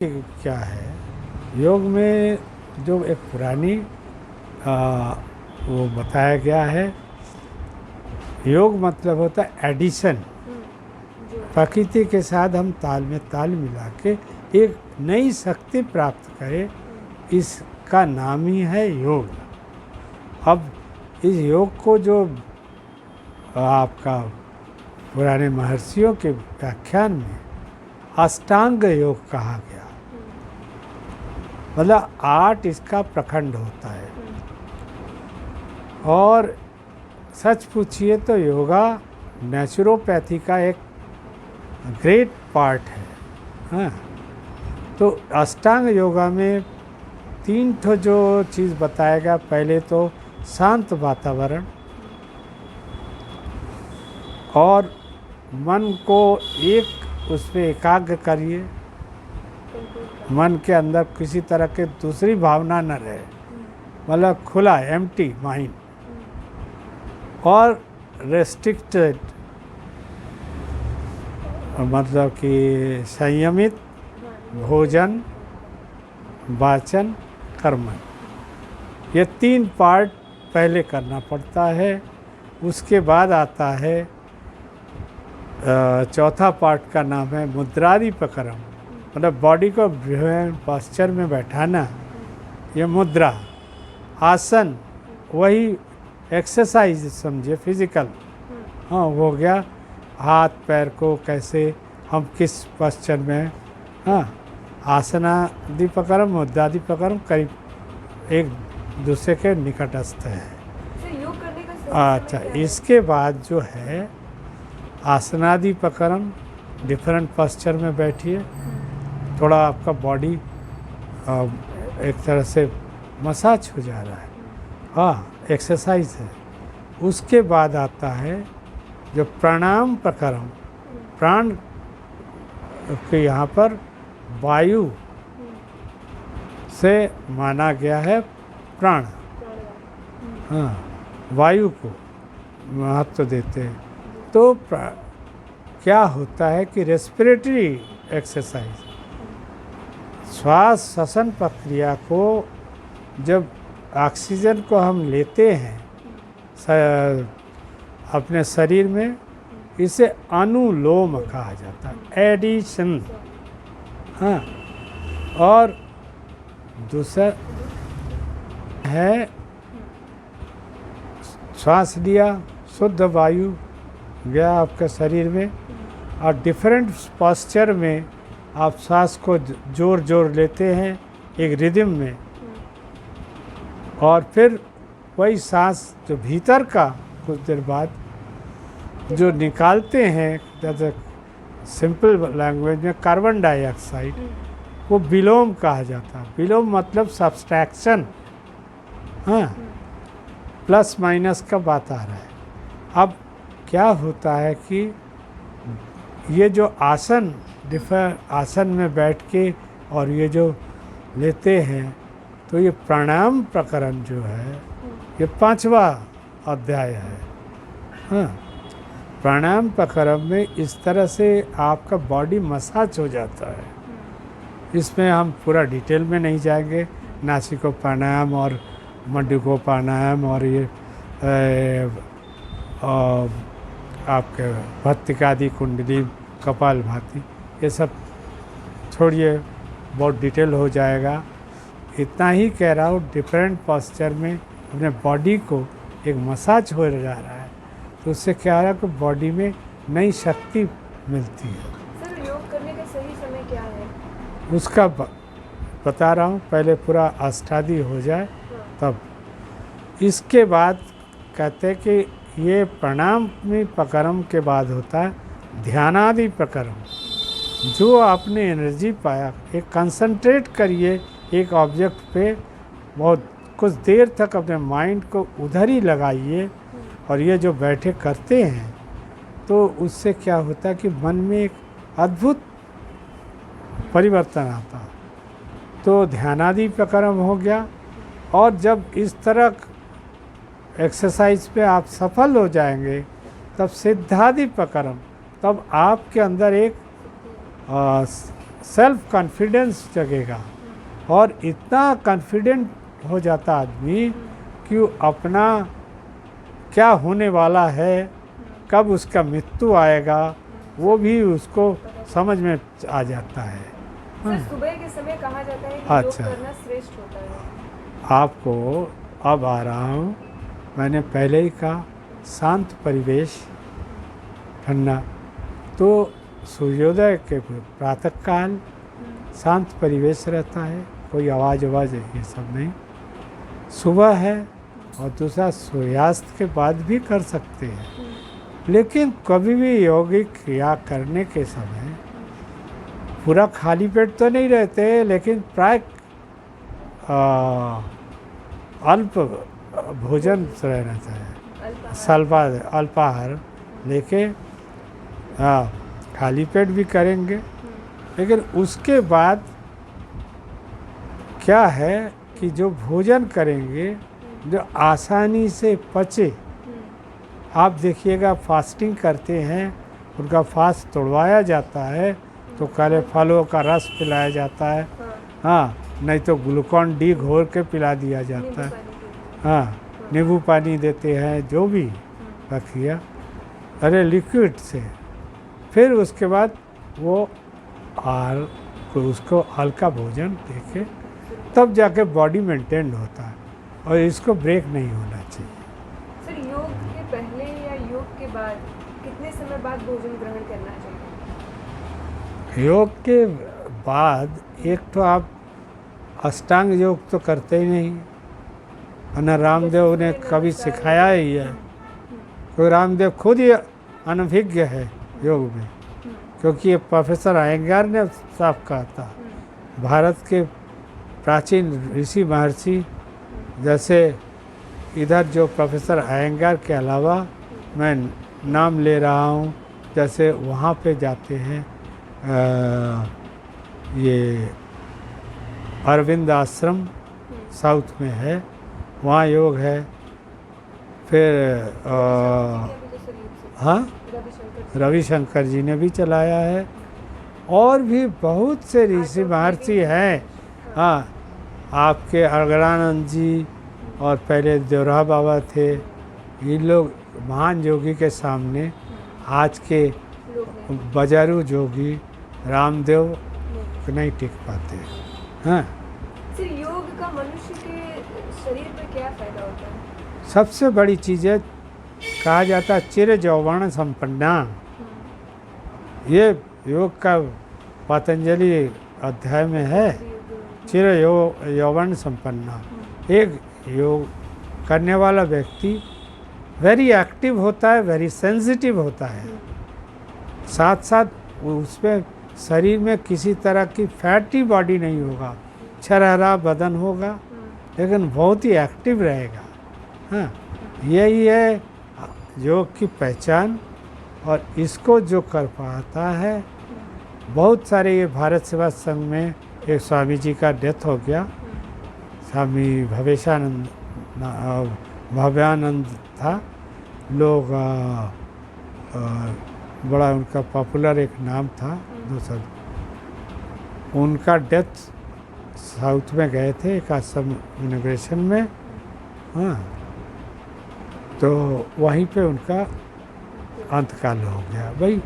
क्या है योग में जो एक पुरानी वो बताया गया है। योग मतलब होता है एडिशन। प्रकृति के साथ हम ताल में ताल मिला के एक नई शक्ति प्राप्त करें, इसका नाम ही है योग। अब इस योग को जो आपका पुराने महर्षियों के व्याख्यान में अष्टांग योग कहा गया, मतलब 8 इसका प्रखंड होता है। और सच पूछिए तो योगा नेचुरोपैथी का एक ग्रेट पार्ट है। हाँ, तो अष्टांग योगा में 3 ठो जो चीज़ बताएगा, पहले तो शांत वातावरण और मन को एक उस पर एकाग्र करिए। मन के अंदर किसी तरह के दूसरी भावना न रहे, मतलब खुला एम्प्टी माइंड। और रेस्ट्रिक्टेड मतलब कि संयमित भोजन, वाचन, कर्मण, ये 3 पार्ट पहले करना पड़ता है। उसके बाद आता है चौथा पार्ट का नाम है मुद्रादि प्रकरण, मतलब बॉडी को पोस्चर में बैठाना। ये मुद्रा, आसन, वही एक्सरसाइज समझिए फिजिकल। हाँ, हो गया। हाथ पैर को कैसे हम किस पोस्चर में, हाँ, आसनादि प्रकरण, मुद्रादि प्रकरण करीब एक दूसरे के निकटस्थ है। योग करने का अच्छा, इसके बाद जो है आसनादि प्रकरण, डिफरेंट पोस्चर में बैठिए, थोड़ा आपका बॉडी एक तरह से मसाज हो जा रहा है। हाँ, एक्सरसाइज है। उसके बाद आता है जो प्राणायाम प्रकरण। प्राण के यहाँ पर वायु से माना गया है प्राण। हाँ, वायु को महत्व देते हैं। तो क्या होता है कि रेस्पिरेटरी एक्सरसाइज, श्वास श्वसन प्रक्रिया को जब ऑक्सीजन को हम लेते हैं अपने शरीर में, इसे अनुलोम कहा जाता है, एडिशन। हाँ, और दूसरा है श्वास लिया, शुद्ध वायु गया आपके शरीर में, और डिफरेंट पोस्चर में आप सांस को जोर जोर लेते हैं एक रिदम में, और फिर वही सांस जो भीतर का कुछ देर बाद जो निकालते हैं, जैसे सिंपल लैंग्वेज में कार्बन डाइऑक्साइड, वो विलोम कहा जाता है। विलोम मतलब सब्सट्रैक्शन। हाँ, प्लस माइनस का बात आ रहा है। अब क्या होता है कि ये जो आसन, आसन में बैठ के और ये जो लेते हैं, तो ये प्राणायाम प्रकरण जो है ये 5वां अध्याय है। हाँ, प्राणायाम प्रकरण में इस तरह से आपका बॉडी मसाज हो जाता है। इसमें हम पूरा डिटेल में नहीं जाएंगे। नासिको प्राणायाम और मड्डूको प्राणायाम और ये आपके भस्त्रिकादि कुंडली, कपालभाति, ये सब छोड़िए, बहुत डिटेल हो जाएगा। इतना ही कह रहा हूँ, डिफरेंट पोस्चर में अपने बॉडी को एक मसाज हो जा रहा है, तो उससे क्या हो रहा है कि बॉडी में नई शक्ति मिलती है। सर, योग करने का सही समय क्या है? उसका बता रहा हूँ, पहले पूरा अष्टादि हो जाए तब। इसके बाद कहते हैं कि ये प्राणायाम प्रकरण के बाद होता है ध्यानादि प्रकरण। जो आपने एनर्जी पाया, एक कंसंट्रेट करिए एक ऑब्जेक्ट पे, बहुत कुछ देर तक अपने माइंड को उधर ही लगाइए। और ये जो बैठे करते हैं, तो उससे क्या होता है कि मन में एक अद्भुत परिवर्तन आता है। तो ध्यानादि प्रकरण हो गया। और जब इस तरह एक्सरसाइज पे आप सफल हो जाएंगे, तब सिद्धादि प्रकरण, तब आपके अंदर एक सेल्फ कॉन्फिडेंस जगेगा और इतना कॉन्फिडेंट हो जाता आदमी कि वो अपना क्या होने वाला है, कब उसका मृत्यु आएगा, वो भी उसको समझ में आ जाता है। सर सुबह के समय कहा जाता है कि योग अच्छा। करना श्रेष्ठ होता है। आपको अब आ रहा हूँ, मैंने पहले ही कहा शांत परिवेश, ठंडा। तो सूर्योदय के प्रातःकाल शांत परिवेश रहता है, कोई आवाज़ ये सब नहीं। सुबह है और दूसरा सूर्यास्त के बाद भी कर सकते हैं, लेकिन कभी भी यौगिक क्रिया करने के समय पूरा खाली पेट तो नहीं रहते, लेकिन प्राय अल्प भोजन रहना चाहिए, अल्पाहार लेके खाली पेट भी करेंगे। लेकिन उसके बाद क्या है कि जो भोजन करेंगे जो आसानी से पचे। आप देखिएगा फास्टिंग करते हैं, उनका फास्ट तोड़वाया जाता है तो काले फलों का रस पिलाया जाता है, हाँ, नहीं तो ग्लूकॉन डी घोर के पिला दिया जाता है, हाँ, नींबू पानी देते हैं, जो भी प्रक्रिया, अरे लिक्विड से। फिर उसके बाद वो उसको हल्का भोजन देके तब जाके बॉडी मेंटेन होता है, और इसको ब्रेक नहीं होना चाहिए। सर योग के पहले या योग के बाद कितने समय बाद भोजन ग्रहण करना चाहिए? योग के बाद एक तो आप अष्टांग योग तो करते ही नहीं, और रामदेव ने कभी सिखाया ही है, क्योंकि रामदेव खुद ही अनभिज्ञ है योग में, क्योंकि ये प्रोफेसर अयंगार ने साफ कहा था। भारत के प्राचीन ऋषि महर्षि जैसे इधर जो प्रोफेसर अयंगार के अलावा मैं नाम ले रहा हूँ, जैसे वहाँ पे जाते हैं ये अरविंद आश्रम साउथ में है, वहाँ योग है। फिर हाँ, रविशंकर जी ने भी चलाया है, और भी बहुत से ऋषि महर्षि हैं, हाँ, आपके अगरानंद जी और पहले देवरा बाबा थे। ये लोग महान योगी के सामने आज के बाजारू योगी रामदेव नहीं टिक पाते। हाँ, सर योग का मनुष्य के शरीर पर क्या फायदा होता है? सबसे बड़ी चीज़ है, कहा जाता है चिर यौवन संपन्ना। ये योग का पतंजलि अध्याय में है, चिर यौवन संपन्ना। एक योग करने वाला व्यक्ति वेरी एक्टिव होता है, वेरी सेंसिटिव होता है, साथ साथ उसमें शरीर में किसी तरह की फैटी बॉडी नहीं होगा, छरहरा बदन होगा, लेकिन बहुत ही एक्टिव रहेगा। हाँ, यही है योग की पहचान, और इसको जो कर पाता है, बहुत सारे, ये भारत सेवा संघ में एक स्वामी जी का डेथ हो गया, स्वामी भव्यानंद था, लोग बड़ा उनका पॉपुलर एक नाम था, दूसरा उनका डेथ साउथ में गए थे एक आश्रम इनॉग्रेशन में, हाँ, तो वहीं पे उनका अंतकाल हो गया। भाई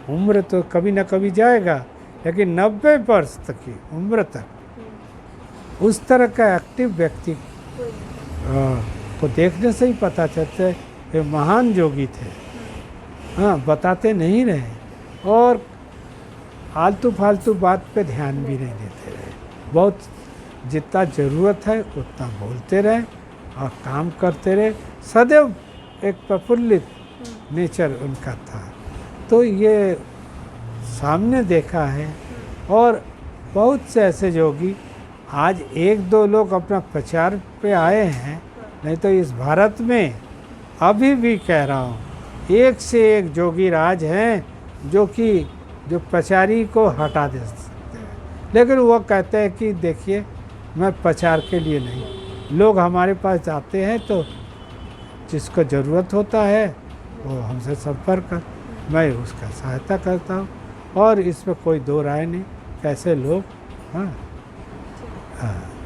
उम्र तो कभी ना कभी जाएगा, लेकिन 90 वर्ष तक की उम्र तक उस तरह का एक्टिव व्यक्ति को देखने से ही पता चलता है ये महान योगी थे। हाँ, बताते नहीं रहे, और आलतू फालतू बात पे ध्यान भी नहीं देते रहे, बहुत जितना ज़रूरत है उतना बोलते रहे और काम करते रहे, सदैव एक प्रफुल्लित नेचर उनका था। तो ये सामने देखा है, और बहुत से ऐसे योगी आज एक दो लोग अपना प्रचार पे आए हैं, नहीं तो इस भारत में अभी भी कह रहा हूँ एक से एक योगी राज हैं जो प्रचारी को हटा दे सकते हैं, लेकिन वो कहते हैं कि देखिए मैं प्रचार के लिए नहीं, लोग हमारे पास आते हैं तो जिसको ज़रूरत होता है वो हमसे संपर्क कर, मैं उसका सहायता करता हूँ, और इसमें कोई दो राय नहीं। कैसे लोग, हाँ हाँ